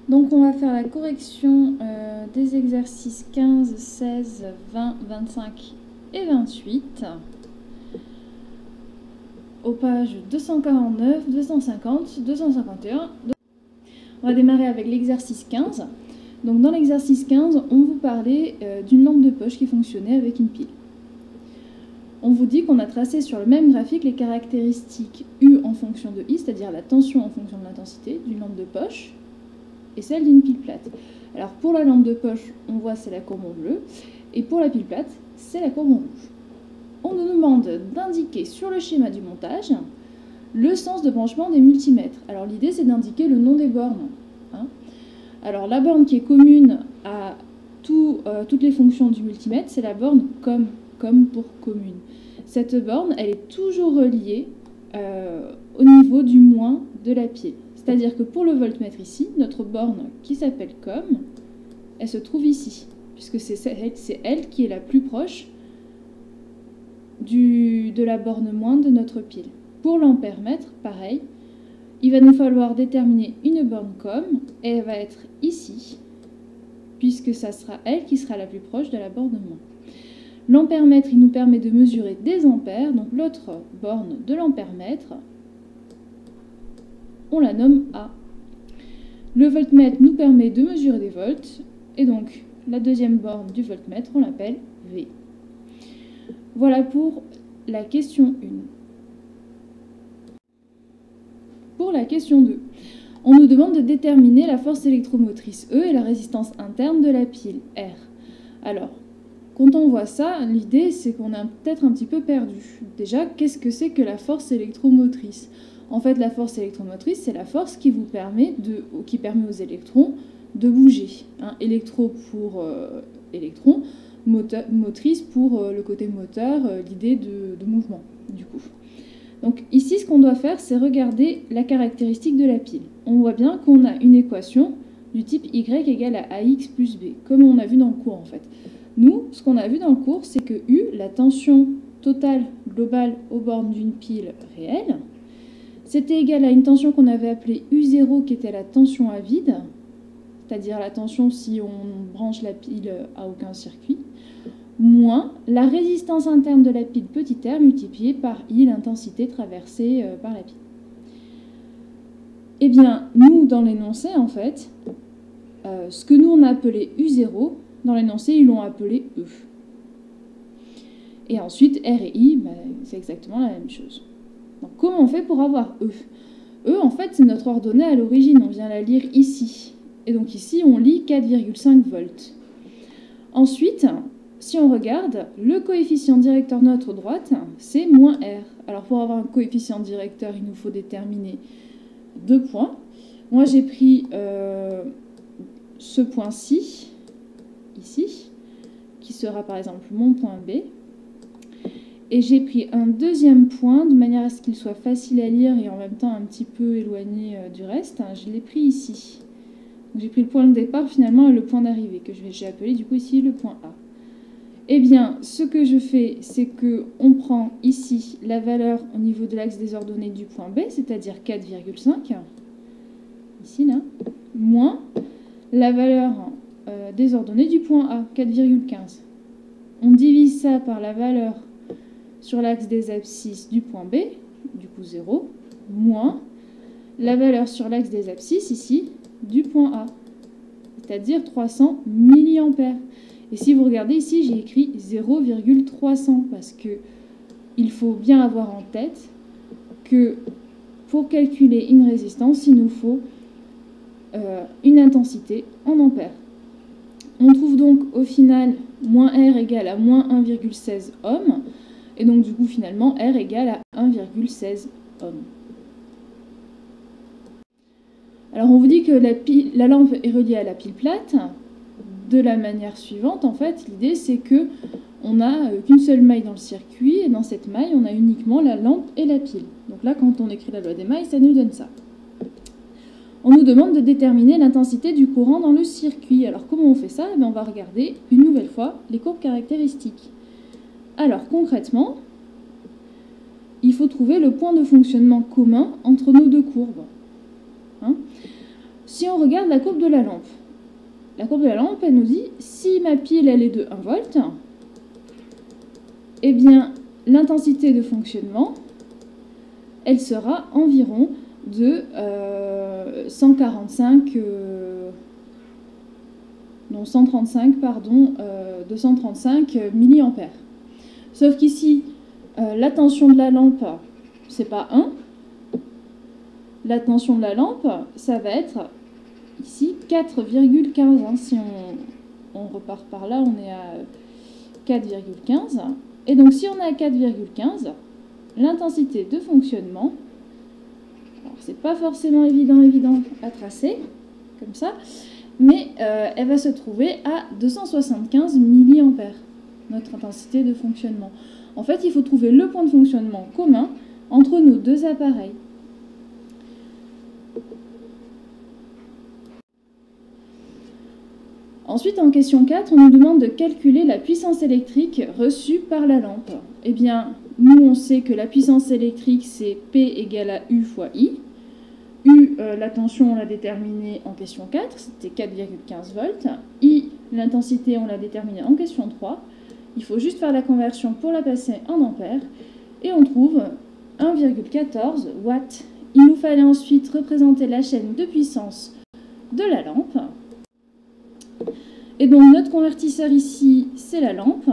Donc on va faire la correction des exercices 15, 16, 20, 25 et 28 aux pages 249, 250, 251. On va démarrer avec l'exercice 15. Donc dans l'exercice 15, on vous parlait d'une lampe de poche qui fonctionnait avec une pile. On vous dit qu'on a tracé sur le même graphique les caractéristiques U en fonction de I, c'est-à-dire la tension en fonction de l'intensité d'une lampe de poche, et celle d'une pile plate. Alors pour la lampe de poche, on voit c'est la courbe en bleu, et pour la pile plate, c'est la courbe en rouge. On nous demande d'indiquer sur le schéma du montage le sens de branchement des multimètres. Alors l'idée c'est d'indiquer le nom des bornes. Alors la borne qui est commune à toutes les fonctions du multimètre, c'est la borne comme pour commune. Cette borne, elle est toujours reliée au niveau du moins de la pile. C'est-à-dire que pour le voltmètre ici, notre borne qui s'appelle comme, elle se trouve ici, puisque c'est elle qui est la plus proche de la borne moins de notre pile. Pour l'ampèremètre, pareil, il va nous falloir déterminer une borne comme, et elle va être ici, puisque ça sera elle qui sera la plus proche de la borne moins. L'ampèremètre, il nous permet de mesurer des ampères, donc l'autre borne de l'ampèremètre, on la nomme A. Le voltmètre nous permet de mesurer des volts, et donc la deuxième borne du voltmètre, on l'appelle V. Voilà pour la question 1. Pour la question 2, on nous demande de déterminer la force électromotrice E et la résistance interne de la pile R. Alors, quand on voit ça, l'idée c'est qu'on est peut-être un petit peu perdu. Déjà, qu'est-ce que c'est que la force électromotrice? En fait, la force électromotrice, c'est la force qui permet aux électrons de bouger. Électro pour électron, motrice pour le côté moteur, l'idée de mouvement, du coup. Donc ici, ce qu'on doit faire, c'est regarder la caractéristique de la pile. On voit bien qu'on a une équation du type Y égale à AX plus B, comme on a vu dans le cours en fait. Nous, ce qu'on a vu dans le cours, c'est que U, la tension totale globale aux bornes d'une pile réelle, c'était égal à une tension qu'on avait appelée U0, qui était la tension à vide, c'est-à-dire la tension si on branche la pile à aucun circuit, moins la résistance interne de la pile petit r multipliée par I, l'intensité traversée par la pile. Eh bien, nous, dans l'énoncé, en fait, ce que nous on a appelé U0, dans l'énoncé, ils l'ont appelé E. Et ensuite, R et I, c'est exactement la même chose. Donc, comment on fait pour avoir E? E, en fait, c'est notre ordonnée à l'origine, on vient la lire ici. Et donc ici, on lit 4,5 volts. Ensuite, si on regarde, le coefficient directeur de notre droite, c'est moins R. Alors pour avoir un coefficient directeur, il nous faut déterminer 2 points. Moi, j'ai pris ce point-ci, ici, qui sera par exemple mon point B. Et j'ai pris un deuxième point, de manière à ce qu'il soit facile à lire et en même temps un petit peu éloigné du reste. Je l'ai pris ici. J'ai pris le point de départ finalement et le point d'arrivée, que j'ai appelé du coup ici le point A. Eh bien, ce que je fais, c'est qu'on prend ici la valeur au niveau de l'axe des ordonnées du point B, c'est-à-dire 4,5, ici là, moins la valeur des ordonnées du point A, 4,15. On divise ça par la valeur sur l'axe des abscisses du point B, du coup 0, moins la valeur sur l'axe des abscisses ici du point A, c'est-à-dire 300 mA. Et si vous regardez ici, j'ai écrit 0,300 parce que il faut bien avoir en tête que pour calculer une résistance, il nous faut une intensité en ampères. On trouve donc au final moins R égale à moins 1,16 ohm. Et donc du coup finalement R égale à 1,16 ohm. Alors on vous dit que la lampe est reliée à la pile plate de la manière suivante. En fait, l'idée c'est que on n'a qu'une seule maille dans le circuit et dans cette maille on a uniquement la lampe et la pile. Donc là quand on écrit la loi des mailles, ça nous donne ça. On nous demande de déterminer l'intensité du courant dans le circuit. Alors comment on fait ça? On va regarder une nouvelle fois les courbes caractéristiques. Alors concrètement, il faut trouver le point de fonctionnement commun entre nos deux courbes. Si on regarde la courbe de la lampe, elle nous dit, si ma pile, elle est de 1 volt, eh bien, l'intensité de fonctionnement, elle sera environ de 235 milliampères. Sauf qu'ici, la tension de la lampe, c'est pas 1. La tension de la lampe, ça va être ici 4,15. Hein. Si on repart par là, on est à 4,15. Et donc, si on est à 4,15, l'intensité de fonctionnement, alors c'est pas forcément évident à tracer, comme ça, mais elle va se trouver à 275 milliampères, notre intensité de fonctionnement. En fait, il faut trouver le point de fonctionnement commun entre nos deux appareils. Ensuite, en question 4, on nous demande de calculer la puissance électrique reçue par la lampe. Eh bien, nous, on sait que la puissance électrique, c'est P égale à U fois I. U, la tension, on l'a déterminée en question 4, c'était 4,15 volts. I, l'intensité, on l'a déterminée en question 3. Il faut juste faire la conversion pour la passer en ampères. Et on trouve 1,14 watts. Il nous fallait ensuite représenter la chaîne de puissance de la lampe. Et donc notre convertisseur ici, c'est la lampe.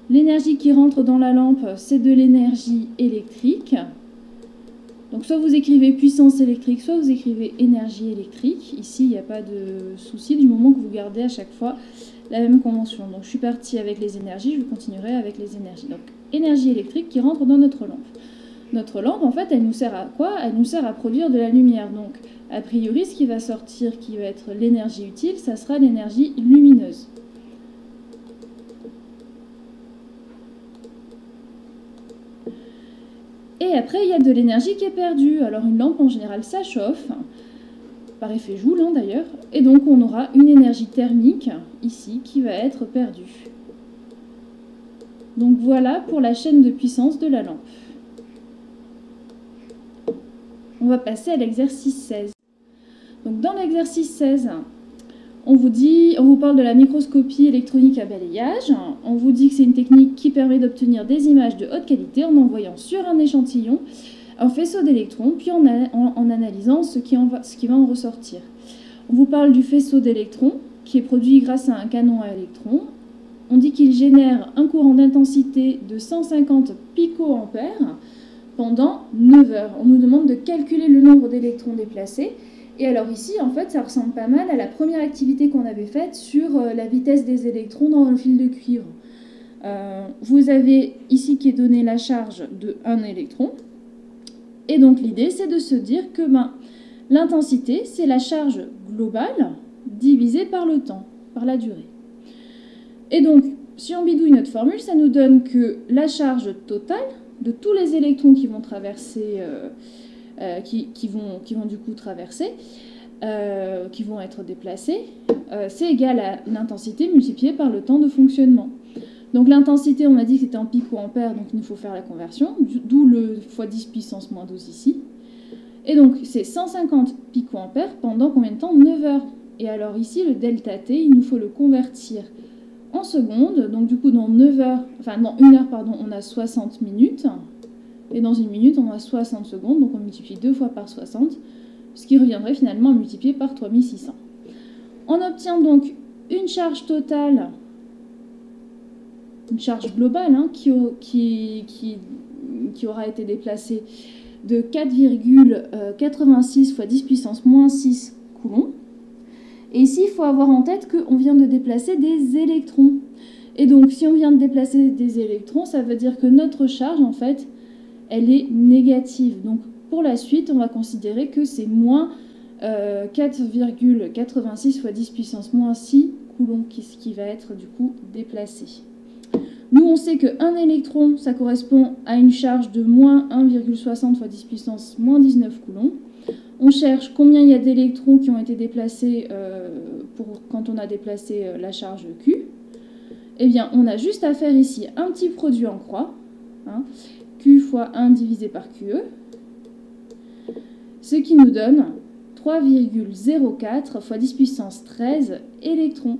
L'énergie qui rentre dans la lampe, c'est de l'énergie électrique. Donc soit vous écrivez puissance électrique, soit vous écrivez énergie électrique. Ici, il n'y a pas de souci du moment que vous gardez à chaque fois la même convention. Donc je suis partie avec les énergies, je continuerai avec les énergies. Donc énergie électrique qui rentre dans notre lampe. Notre lampe, en fait, elle nous sert à quoi? Elle nous sert à produire de la lumière. Donc, a priori, ce qui va sortir, qui va être l'énergie utile, ça sera l'énergie lumineuse. Et après, il y a de l'énergie qui est perdue. Alors, une lampe, en général, ça chauffe, par effet Joule, hein, d'ailleurs. Et donc, on aura une énergie thermique, ici, qui va être perdue. Donc, voilà pour la chaîne de puissance de la lampe. On va passer à l'exercice 16. Donc dans l'exercice 16, on vous parle de la microscopie électronique à balayage. On vous dit que c'est une technique qui permet d'obtenir des images de haute qualité en envoyant sur un échantillon un faisceau d'électrons, puis en analysant ce qui va en ressortir. On vous parle du faisceau d'électrons qui est produit grâce à un canon à électrons. On dit qu'il génère un courant d'intensité de 150 picoampères pendant 9 heures. On nous demande de calculer le nombre d'électrons déplacés. Et alors ici, en fait, ça ressemble pas mal à la première activité qu'on avait faite sur la vitesse des électrons dans le fil de cuivre. Vous avez ici qui est donné la charge de 1 électron. Et donc l'idée, c'est de se dire que l'intensité, c'est la charge globale divisée par le temps, par la durée. Et donc, si on bidouille notre formule, ça nous donne que la charge totale de tous les électrons qui vont traverser, qui vont du coup traverser, qui vont être déplacés, c'est égal à l'intensité multipliée par le temps de fonctionnement. Donc l'intensité, on a dit que c'était en picoampères, donc il nous faut faire la conversion, d'où le x 10 puissance moins 12 ici. Et donc c'est 150 picoampères pendant combien de temps? 9 heures. Et alors ici, le delta T, il nous faut le convertir en secondes. Donc du coup, dans 9 heures, enfin dans 1 heure, pardon, on a 60 minutes. Et dans 1 minute, on a 60 secondes. Donc on multiplie 2 fois par 60, ce qui reviendrait finalement à multiplier par 3600. On obtient donc une charge totale, une charge globale, hein, qui aura été déplacée de 4,86 fois 10 puissance moins 6 coulombs. Et ici, il faut avoir en tête qu'on vient de déplacer des électrons. Et donc, si on vient de déplacer des électrons, ça veut dire que notre charge, en fait, elle est négative. Donc, pour la suite, on va considérer que c'est moins 4,86 fois 10 puissance moins 6 coulombs qui va être, du coup, déplacé. Nous, on sait qu'un électron, ça correspond à une charge de moins 1,60 fois 10 puissance moins 19 coulombs. On cherche combien il y a d'électrons qui ont été déplacés quand on a déplacé la charge Q. Eh bien, on a juste à faire ici un petit produit en croix. Hein, Q fois 1 divisé par QE. Ce qui nous donne 3,04 fois 10 puissance 13 électrons.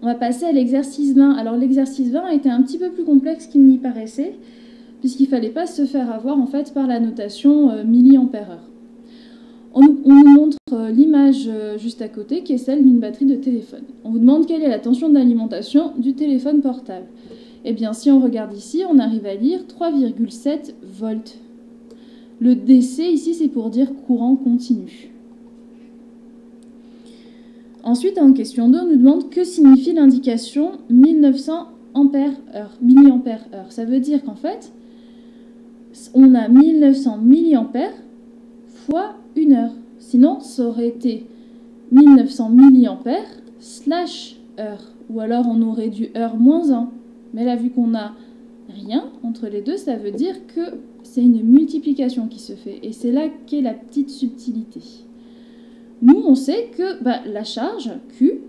On va passer à l'exercice 20. Alors l'exercice 20 était un petit peu plus complexe qu'il n'y paraissait, puisqu'il ne fallait pas se faire avoir en fait par la notation milliampère-heure. On nous montre l'image juste à côté, qui est celle d'une batterie de téléphone. On vous demande quelle est la tension d'alimentation du téléphone portable. Eh bien, si on regarde ici, on arrive à lire 3,7 volts. Le DC, ici, c'est pour dire courant continu. Ensuite, en question 2, on nous demande que signifie l'indication 1900 ampères-heure, milliampères-heure. Ça veut dire qu'en fait, on a 1900 milliampères fois 1 heure. Sinon, ça aurait été 1900 milliampères slash heure. Ou alors, on aurait du heure moins 1. Mais là, vu qu'on n'a rien entre les deux, ça veut dire que c'est une multiplication qui se fait. Et c'est là qu'est la petite subtilité. Nous, on sait que la charge, Q,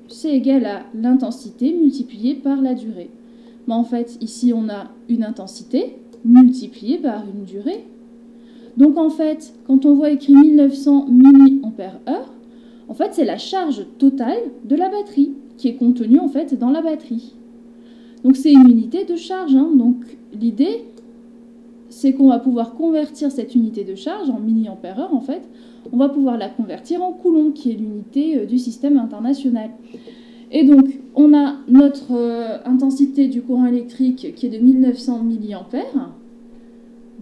c'est égal à l'intensité multipliée par la durée. Mais en fait, ici, on a une intensité multipliée par une durée. Donc, en fait, quand on voit écrit 1900 milliampères-heure, en fait, c'est la charge totale de la batterie qui est contenue, en fait, dans la batterie. Donc, c'est une unité de charge. Donc, l'idée, c'est qu'on va pouvoir convertir cette unité de charge en milliampères-heure, en fait. On va pouvoir la convertir en coulomb, qui est l'unité du système international. Et donc, on a notre intensité du courant électrique qui est de 1900 milliampères,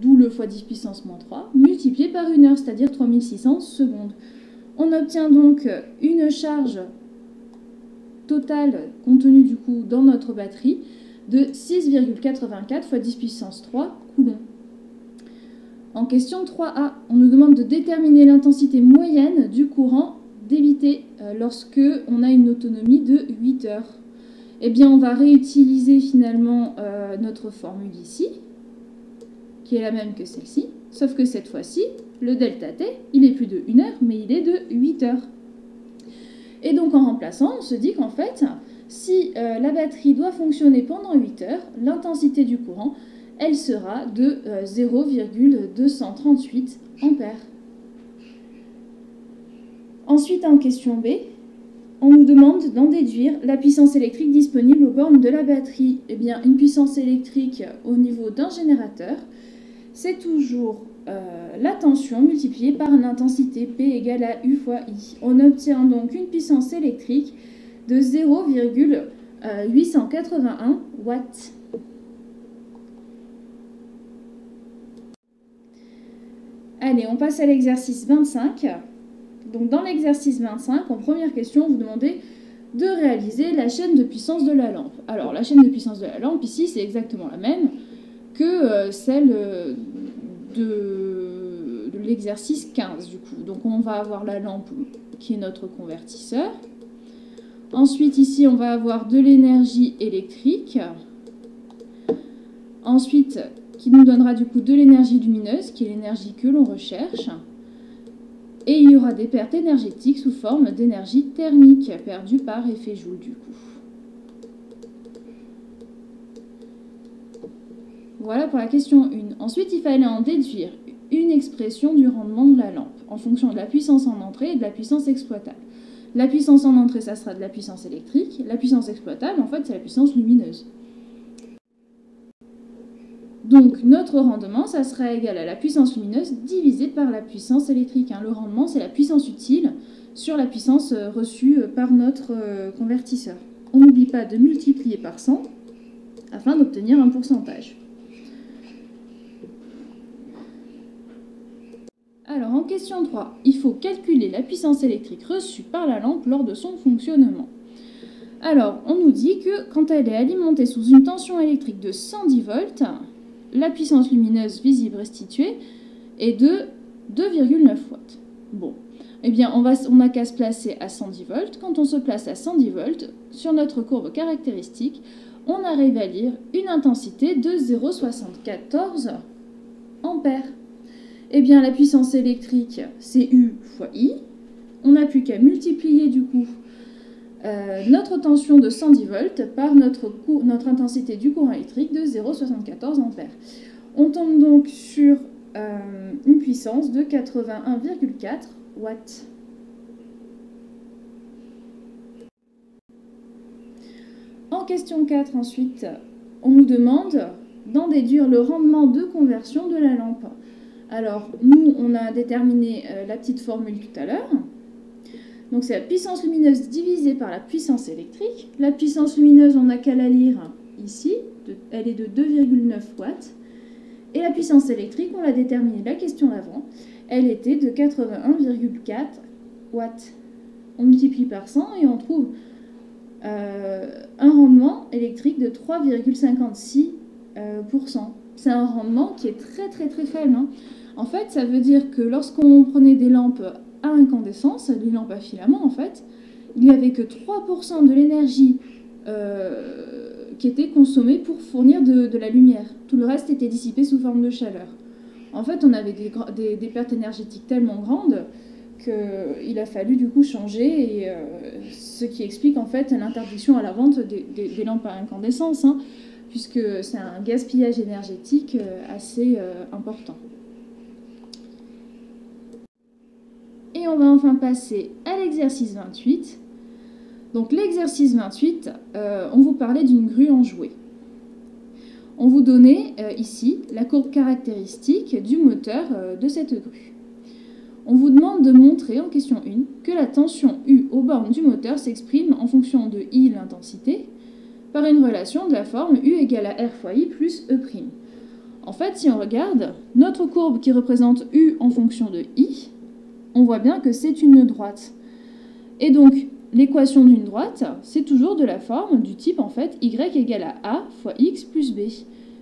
d'où le fois 10 puissance moins 3, multiplié par 1 heure, c'est-à-dire 3600 secondes. On obtient donc une charge totale contenue du coup dans notre batterie de 6,84 fois 10 puissance 3 coulombs. En question 3a, on nous demande de déterminer l'intensité moyenne du courant débité lorsque on a une autonomie de 8 heures. Eh bien, on va réutiliser finalement notre formule ici, qui est la même que celle-ci, sauf que cette fois-ci, le delta T, il est plus de 1 heure, mais il est de 8 heures. Et donc, en remplaçant, on se dit qu'en fait, si la batterie doit fonctionner pendant 8 heures, l'intensité du courant, elle sera de 0,238 ampères. Ensuite, en question B, on nous demande d'en déduire la puissance électrique disponible aux bornes de la batterie. Eh bien, une puissance électrique au niveau d'un générateur, c'est toujours la tension multipliée par l'intensité P égale à U fois I. On obtient donc une puissance électrique de 0,881 watts. Allez, on passe à l'exercice 25. Donc dans l'exercice 25, en première question, vous demandez de réaliser la chaîne de puissance de la lampe. Alors la chaîne de puissance de la lampe, ici, c'est exactement la même que celle de l'exercice 15, du coup. Donc on va avoir la lampe qui est notre convertisseur. Ensuite, ici, on va avoir de l'énergie électrique. Ensuite, qui nous donnera du coup de l'énergie lumineuse, qui est l'énergie que l'on recherche. Et il y aura des pertes énergétiques sous forme d'énergie thermique, perdue par effet Joule du coup. Voilà pour la question 1. Ensuite, il fallait en déduire une expression du rendement de la lampe, en fonction de la puissance en entrée et de la puissance exploitable. La puissance en entrée, ça sera de la puissance électrique. La puissance exploitable, en fait, c'est la puissance lumineuse. Donc, notre rendement, ça sera égal à la puissance lumineuse divisée par la puissance électrique. Le rendement, c'est la puissance utile sur la puissance reçue par notre convertisseur. On n'oublie pas de multiplier par 100 afin d'obtenir un pourcentage. Alors, en question 3, il faut calculer la puissance électrique reçue par la lampe lors de son fonctionnement. Alors, on nous dit que quand elle est alimentée sous une tension électrique de 110 volts, la puissance lumineuse visible restituée est de 2,9 watts. Bon, eh bien, on n'a qu'à se placer à 110 volts. Quand on se place à 110 volts, sur notre courbe caractéristique, on arrive à lire une intensité de 0,74 ampères. Eh bien, la puissance électrique, c'est U fois I. On n'a plus qu'à multiplier, du coup, notre tension de 110 volts par notre intensité du courant électrique de 0,74 ampères. On tombe donc sur une puissance de 81,4 watts. En question 4, ensuite, on nous demande d'en déduire le rendement de conversion de la lampe. Alors, nous, on a déterminé la petite formule tout à l'heure. Donc, c'est la puissance lumineuse divisée par la puissance électrique. La puissance lumineuse, on n'a qu'à la lire ici. Elle est de 2,9 watts. Et la puissance électrique, on l'a déterminée la question d'avant. Elle était de 81,4 watts. On multiplie par 100 et on trouve un rendement électrique de 3,56%. C'est un rendement qui est très très très faible. Hein. En fait, ça veut dire que lorsqu'on prenait des lampes à incandescence, des lampes à filament en fait, il n'y avait que 3% de l'énergie qui était consommée pour fournir de la lumière. Tout le reste était dissipé sous forme de chaleur. En fait, on avait des pertes énergétiques tellement grandes qu'il a fallu du coup changer, et ce qui explique en fait l'interdiction à la vente des lampes à incandescence, hein, puisque c'est un gaspillage énergétique assez important. Et on va enfin passer à l'exercice 28. Donc l'exercice 28, on vous parlait d'une grue en jouet. On vous donnait ici la courbe caractéristique du moteur de cette grue. On vous demande de montrer en question 1 que la tension U aux bornes du moteur s'exprime en fonction de I, l'intensité, par une relation de la forme U égale à R fois I plus E'. En fait, si on regarde, notre courbe qui représente U en fonction de I, on voit bien que c'est une droite. Et donc, l'équation d'une droite, c'est toujours de la forme du type, en fait, Y égale à A fois X plus B.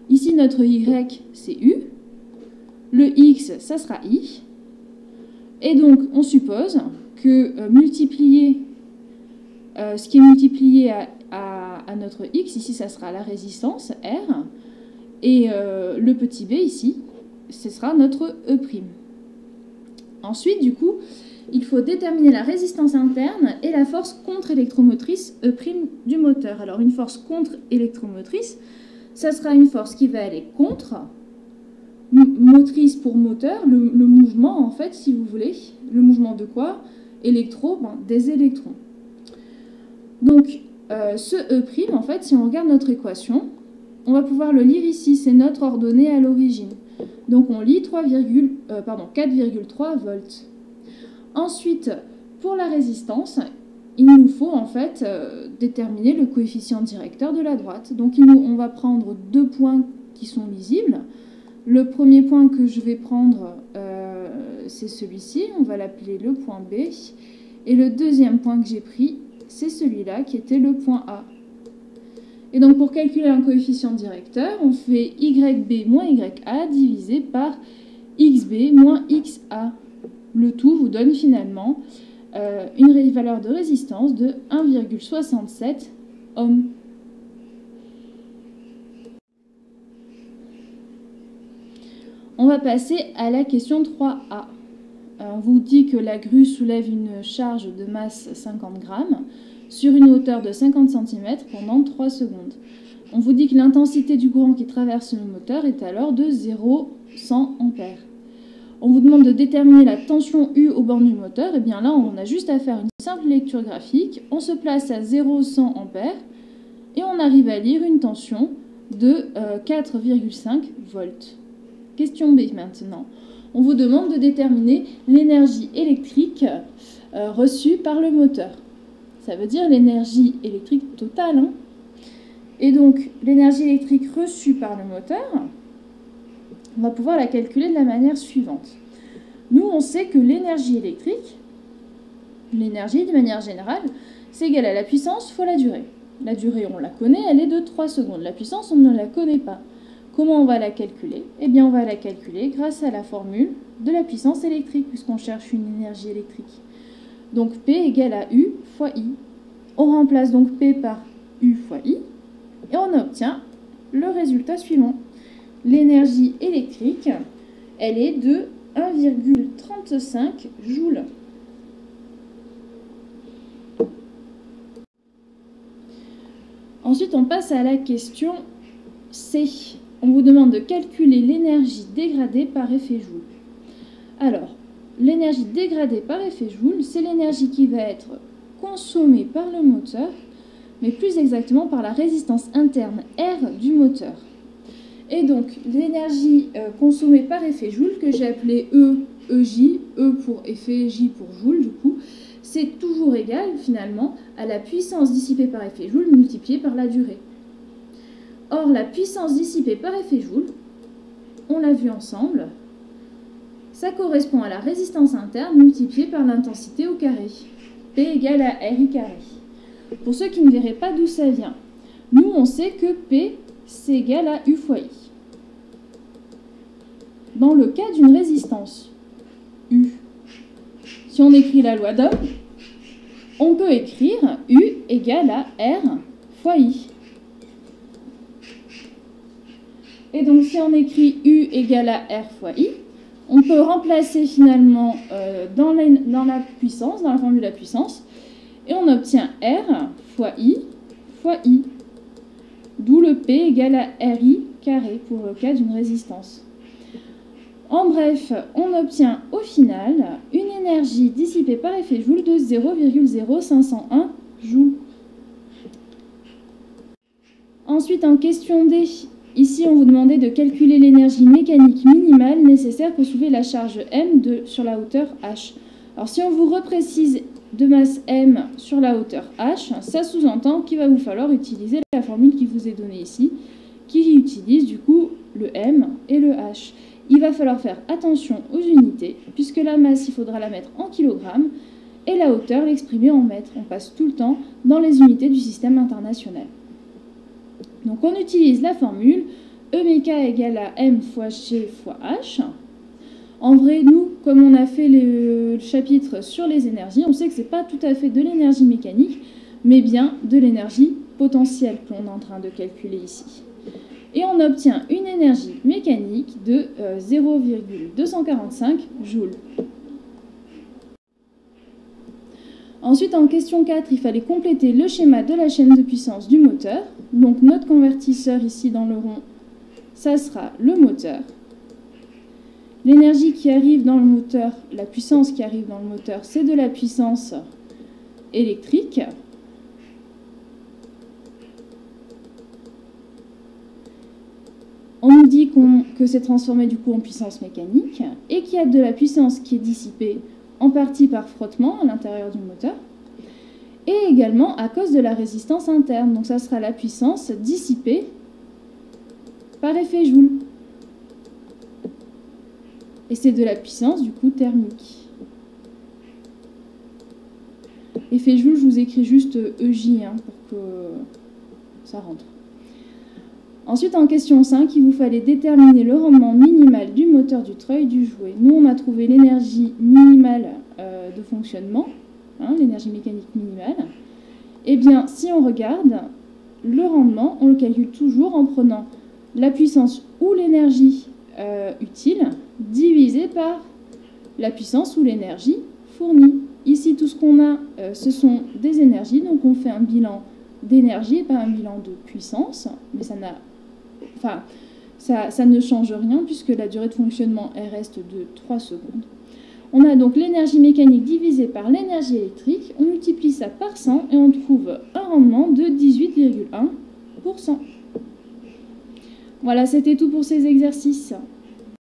Ici, notre Y, c'est U. Le X, ça sera I. Et donc, on suppose que ce qui est multiplié à notre X, ici, ça sera la résistance, R. Et le petit b, ici, ce sera notre E'. Ensuite, du coup, il faut déterminer la résistance interne et la force contre-électromotrice E' du moteur. Alors, une force contre-électromotrice, ça sera une force qui va aller contre, motrice pour moteur, le mouvement, en fait, si vous voulez. Le mouvement de quoi? Électro, des électrons. Donc, ce E', en fait, si on regarde notre équation, on va pouvoir le lire ici, c'est notre ordonnée à l'origine. Donc, on lit 4,3 volts. Ensuite, pour la résistance, il nous faut en fait déterminer le coefficient directeur de la droite. Donc, on va prendre deux points qui sont lisibles. Le premier point que je vais prendre, c'est celui-ci. On va l'appeler le point B. Et le deuxième point que j'ai pris, c'est celui-là qui était le point A. Et donc, pour calculer un coefficient directeur, on fait YB moins YA divisé par XB moins XA. Le tout vous donne finalement une valeur de résistance de 1,67 ohms. On va passer à la question 3A. On vous dit que la grue soulève une charge de masse 50 grammes sur une hauteur de 50 cm pendant 3 secondes. On vous dit que l'intensité du courant qui traverse le moteur est alors de 0,100 ampères. On vous demande de déterminer la tension U aux bornes du moteur. Et bien là, on a juste à faire une simple lecture graphique. On se place à 0,100 ampères et on arrive à lire une tension de 4,5 volts. Question B maintenant. On vous demande de déterminer l'énergie électrique reçue par le moteur. Ça veut dire l'énergie électrique totale. Hein. Et donc, l'énergie électrique reçue par le moteur, on va pouvoir la calculer de la manière suivante. Nous, on sait que l'énergie électrique, l'énergie de manière générale, c'est égal à la puissance fois la durée. La durée, on la connaît, elle est de 3 secondes. La puissance, on ne la connaît pas. Comment on va la calculer? Eh bien, on va la calculer grâce à la formule de la puissance électrique, puisqu'on cherche une énergie électrique. Donc, P égale à U fois I. On remplace donc P par U fois I, et on obtient le résultat suivant. L'énergie électrique, elle est de 1,35 joules. Ensuite, on passe à la question C. on vous demande de calculer l'énergie dégradée par effet Joule. Alors, l'énergie dégradée par effet Joule, c'est l'énergie qui va être consommée par le moteur, mais plus exactement par la résistance interne R du moteur. Et donc, l'énergie consommée par effet Joule, que j'ai appelée EJ, E pour effet, J pour Joule, du coup, c'est toujours égal, finalement, à la puissance dissipée par effet Joule multipliée par la durée. Or, la puissance dissipée par effet Joule, on l'a vu ensemble, ça correspond à la résistance interne multipliée par l'intensité au carré. P égale à RI carré. Pour ceux qui ne verraient pas d'où ça vient, nous, on sait que P, c'est égal à U fois I. Dans le cas d'une résistance U, si on écrit la loi d'Ohm, on peut écrire U égale à R fois I. Et donc, si on écrit U égale à R fois I, on peut remplacer finalement dans la puissance, dans la formule de la puissance, et on obtient R fois I. D'où le P égale à RI carré pour le cas d'une résistance. En bref, on obtient au final une énergie dissipée par effet Joule de 0,0501 joules. Ensuite, en question D, ici on vous demandait de calculer l'énergie mécanique minimale nécessaire pour soulever la charge M sur la hauteur H. Alors si on vous reprécise de masse M sur la hauteur H, ça sous-entend qu'il va vous falloir utiliser la formule qui vous est donnée ici, qui utilise du coup le M et le H. Il va falloir faire attention aux unités, puisque la masse, il faudra la mettre en kilogrammes, et la hauteur, l'exprimer en mètres. On passe tout le temps dans les unités du système international. Donc on utilise la formule EMK égale à M fois G fois H. En vrai, nous, comme on a fait le chapitre sur les énergies, on sait que ce n'est pas tout à fait de l'énergie mécanique, mais bien de l'énergie potentielle que l'on est en train de calculer ici. Et on obtient une énergie mécanique de 0,245 joules. Ensuite, en question 4, il fallait compléter le schéma de la chaîne de puissance du moteur. Donc notre convertisseur ici dans le rond, ça sera le moteur. L'énergie qui arrive dans le moteur, la puissance qui arrive dans le moteur, c'est de la puissance électrique. On nous dit que c'est transformé du coup en puissance mécanique et qu'il y a de la puissance qui est dissipée en partie par frottement à l'intérieur du moteur et également à cause de la résistance interne. Donc ça sera la puissance dissipée par effet Joule. Et c'est de la puissance du coup thermique. Effet Joule, je vous écris juste EJ pour que ça rentre. Ensuite, en question 5, il vous fallait déterminer le rendement minimal du moteur du treuil du jouet. Nous, on a trouvé l'énergie minimale de fonctionnement, l'énergie mécanique minimale. Eh bien, si on regarde, le rendement, on le calcule toujours en prenant la puissance ou l'énergie utile divisé par la puissance ou l'énergie fournie. Ici, tout ce qu'on a, ce sont des énergies, donc on fait un bilan d'énergie et pas un bilan de puissance, mais ça ne change rien puisque la durée de fonctionnement elle reste de 3 secondes. On a donc l'énergie mécanique divisée par l'énergie électrique, on multiplie ça par 100 et on trouve un rendement de 18,1%. Voilà, c'était tout pour ces exercices.